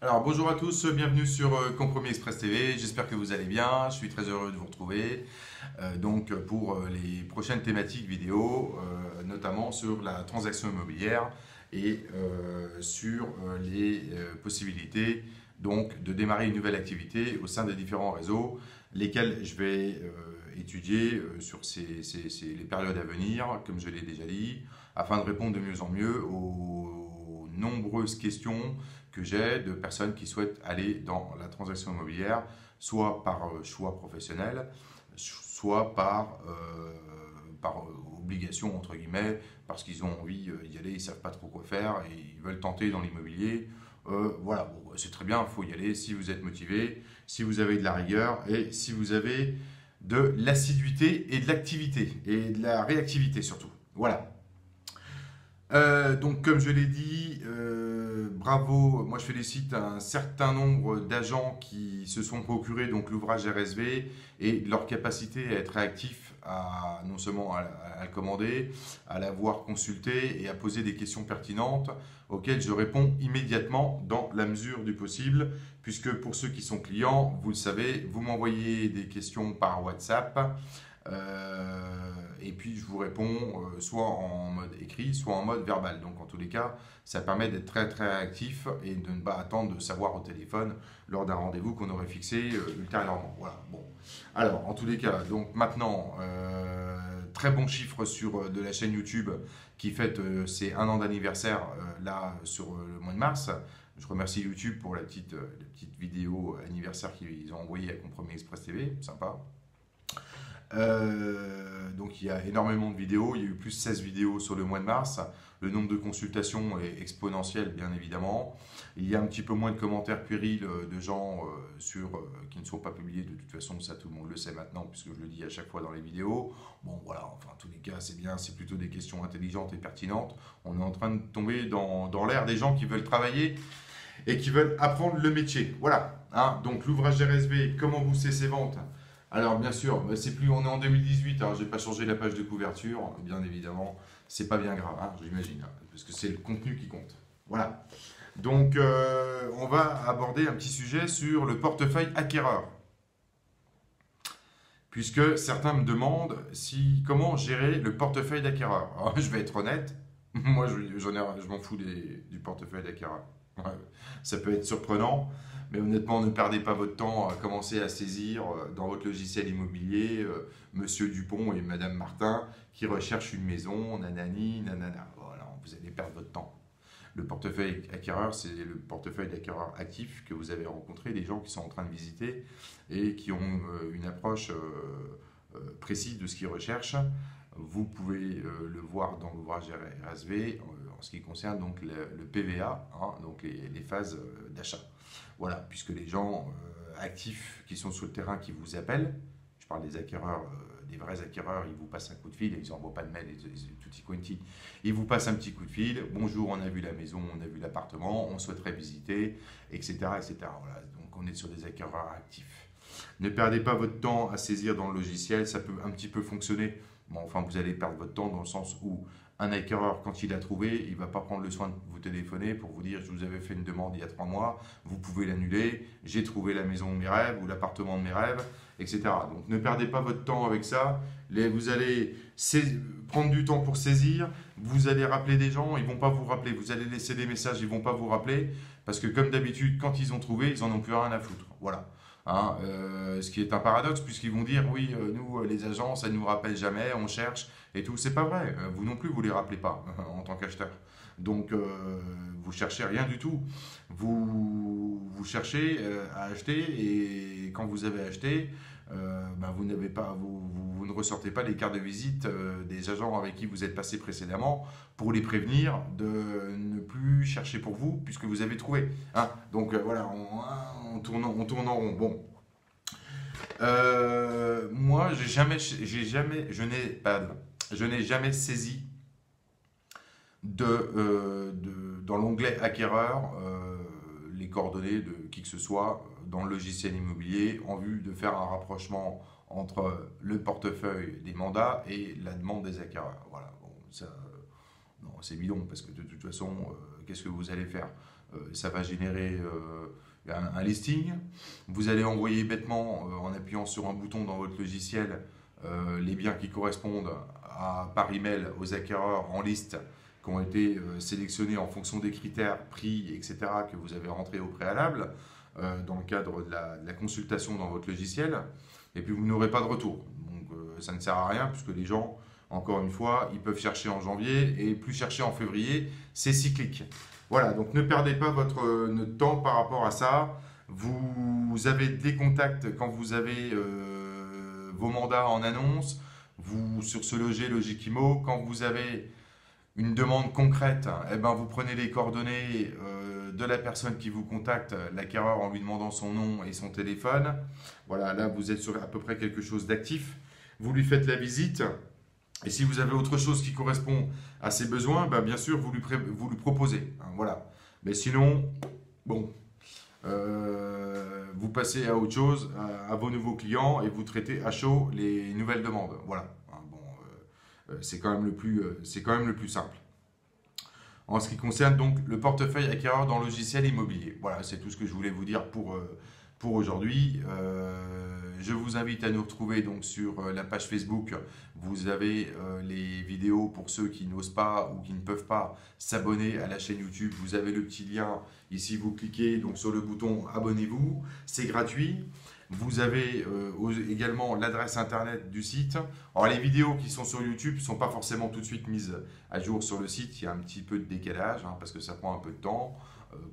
Alors bonjour à tous, bienvenue sur Compromis Express TV, j'espère que vous allez bien, je suis très heureux de vous retrouver pour les prochaines thématiques vidéo, notamment sur la transaction immobilière et sur les possibilités donc, de démarrer une nouvelle activité au sein des différents réseaux, lesquels je vais étudier sur les périodes à venir, comme je l'ai déjà dit, afin de répondre de mieux en mieux aux nombreuses questions que j'ai de personnes qui souhaitent aller dans la transaction immobilière, soit par choix professionnel, soit par obligation, entre guillemets, parce qu'ils ont envie d'y aller, ils ne savent pas trop quoi faire et ils veulent tenter dans l'immobilier. Voilà, bon, c'est très bien, il faut y aller si vous êtes motivé, si vous avez de la rigueur et si vous avez de l'assiduité et de l'activité et de la réactivité surtout. Voilà. Donc, comme je l'ai dit, bravo. Moi, je félicite un certain nombre d'agents qui se sont procurés donc l'ouvrage RSV et leur capacité à être réactifs, non seulement à le commander, à l'avoir consulté et à poser des questions pertinentes auxquelles je réponds immédiatement dans la mesure du possible, puisque pour ceux qui sont clients, vous le savez, vous m'envoyez des questions par WhatsApp. Et puis je vous réponds soit en mode écrit, soit en mode verbal. Donc en tous les cas, ça permet d'être très très réactif et de ne pas attendre de savoir au téléphone lors d'un rendez-vous qu'on aurait fixé ultérieurement. Voilà. Bon. Alors en tous les cas, donc maintenant, très bon chiffre de la chaîne YouTube qui fête ses 1 an d'anniversaire là sur le mois de mars. Je remercie YouTube pour la petite vidéo anniversaire qu'ils ont envoyée à Compromis Express TV, sympa. Donc il y a énormément de vidéos, il y a eu plus de 16 vidéos sur le mois de mars. Le nombre de consultations est exponentiel, bien évidemment. Il y a un petit peu moins de commentaires puérils de gens qui ne sont pas publiés. De toute façon, ça tout le monde le sait maintenant, puisque je le dis à chaque fois dans les vidéos. Bon voilà, enfin en tous les cas, c'est bien, c'est plutôt des questions intelligentes et pertinentes. On est en train de tomber dans l'ère des gens qui veulent travailler et qui veulent apprendre le métier. Voilà, hein. Donc l'ouvrage RSV, comment booster ses ventes? Alors bien sûr, c'est plus, on est en 2018, hein, je n'ai pas changé la page de couverture, bien évidemment, c'est pas bien grave, hein, j'imagine, hein, parce que c'est le contenu qui compte. Voilà. Donc on va aborder un petit sujet sur le portefeuille acquéreur, puisque certains me demandent comment gérer le portefeuille d'acquéreur. Alors, je vais être honnête, moi je m'en fous du portefeuille d'acquéreur. Ouais. Ça peut être surprenant, mais honnêtement, ne perdez pas votre temps à commencer à saisir dans votre logiciel immobilier Monsieur Dupont et Madame Martin qui recherchent une maison, nanani, nanana. Voilà, vous allez perdre votre temps. Le portefeuille acquéreur, c'est le portefeuille d'acquéreur actif que vous avez rencontré, des gens qui sont en train de visiter et qui ont une approche précise de ce qu'ils recherchent. Vous pouvez le voir dans l'ouvrage RSV en ce qui concerne donc le PVA, hein, donc les phases d'achat. Voilà, puisque les gens actifs qui sont sur le terrain qui vous appellent, je parle des acquéreurs, des vrais acquéreurs, ils vous passent un coup de fil, ils n'envoient pas de mail, tutti quanti. Ils vous passent un petit coup de fil, bonjour, on a vu la maison, on a vu l'appartement, on souhaiterait visiter, etc. etc. Voilà, donc on est sur des acquéreurs actifs. Ne perdez pas votre temps à saisir dans le logiciel, ça peut un petit peu fonctionner. Bon, enfin, vous allez perdre votre temps dans le sens où un acquéreur, quand il a trouvé, il ne va pas prendre le soin de vous téléphoner pour vous dire « je vous avais fait une demande il y a 3 mois, vous pouvez l'annuler, j'ai trouvé la maison de mes rêves ou l'appartement de mes rêves, etc. » Donc ne perdez pas votre temps avec ça, vous allez prendre du temps pour saisir, vous allez rappeler des gens, ils ne vont pas vous rappeler, vous allez laisser des messages, ils ne vont pas vous rappeler, parce que comme d'habitude, quand ils ont trouvé, ils n'en ont plus rien à foutre. Voilà. Hein, ce qui est un paradoxe, puisqu'ils vont dire oui, nous les agents, ça ne nous rappelle jamais, on cherche et tout. C'est pas vrai, vous non plus, vous les rappelez pas en tant qu'acheteur. Donc vous cherchez rien du tout. Vous cherchez à acheter et quand vous avez acheté, vous ne ressortez pas les cartes de visite des agents avec qui vous êtes passé précédemment pour les prévenir de ne plus chercher pour vous puisque vous avez trouvé. Hein. Donc voilà, on tourne en rond. Bon. Moi, je n'ai jamais saisi dans l'onglet acquéreur les coordonnées de qui que ce soit dans le logiciel immobilier en vue de faire un rapprochement entre le portefeuille des mandats et la demande des acquéreurs. Voilà, bon, ça, non, c'est bidon parce que de toute façon, qu'est-ce que vous allez faire? ça va générer un listing. Vous allez envoyer bêtement, en appuyant sur un bouton dans votre logiciel, les biens qui correspondent par email aux acquéreurs en liste qui ont été sélectionnés en fonction des critères, prix, etc., que vous avez rentrés au préalable dans le cadre de la consultation dans votre logiciel. Et puis vous n'aurez pas de retour. Donc ça ne sert à rien puisque les gens, encore une fois, ils peuvent chercher en janvier et plus chercher en février. C'est cyclique. Voilà, donc ne perdez pas votre temps par rapport à ça. Vous avez des contacts quand vous avez vos mandats en annonce. Vous, sur ce Logikimo, quand vous avez une demande concrète, eh ben, vous prenez les coordonnées de la personne qui vous contacte, l'acquéreur, en lui demandant son nom et son téléphone. Voilà, là vous êtes sur à peu près quelque chose d'actif. Vous lui faites la visite. Et si vous avez autre chose qui correspond à ses besoins, ben, bien sûr, vous lui proposez. Hein, voilà. Mais sinon, bon, vous passez à autre chose, à vos nouveaux clients, et vous traitez à chaud les nouvelles demandes. Voilà. Hein, bon, c'est quand même le plus simple. En ce qui concerne donc le portefeuille acquéreur dans le logiciel immobilier. Voilà, c'est tout ce que je voulais vous dire pour aujourd'hui. Je vous invite à nous retrouver donc sur la page Facebook. Vous avez les vidéos pour ceux qui n'osent pas ou qui ne peuvent pas s'abonner à la chaîne YouTube. Vous avez le petit lien ici, vous cliquez donc sur le bouton abonnez-vous, c'est gratuit. Vous avez également l'adresse internet du site. Alors les vidéos qui sont sur YouTube ne sont pas forcément tout de suite mises à jour sur le site. Il y a un petit peu de décalage hein, parce que ça prend un peu de temps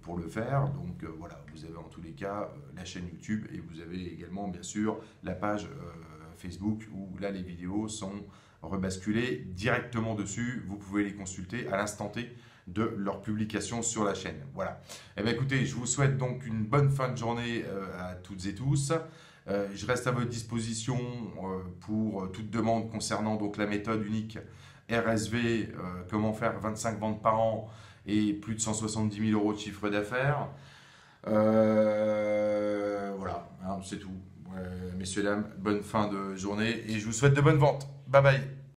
pour le faire. Donc voilà, vous avez en tous les cas la chaîne YouTube et vous avez également bien sûr la page Facebook où là les vidéos sont rebasculées directement dessus. Vous pouvez les consulter à l'instant T de leur publication sur la chaîne. Voilà. Eh bien, écoutez, je vous souhaite donc une bonne fin de journée à toutes et tous. Je reste à votre disposition pour toute demande concernant donc la méthode unique RSV, comment faire 25 ventes par an et plus de 170 000 euros de chiffre d'affaires. Voilà, hein, c'est tout. Messieurs, dames, bonne fin de journée et je vous souhaite de bonnes ventes. Bye bye.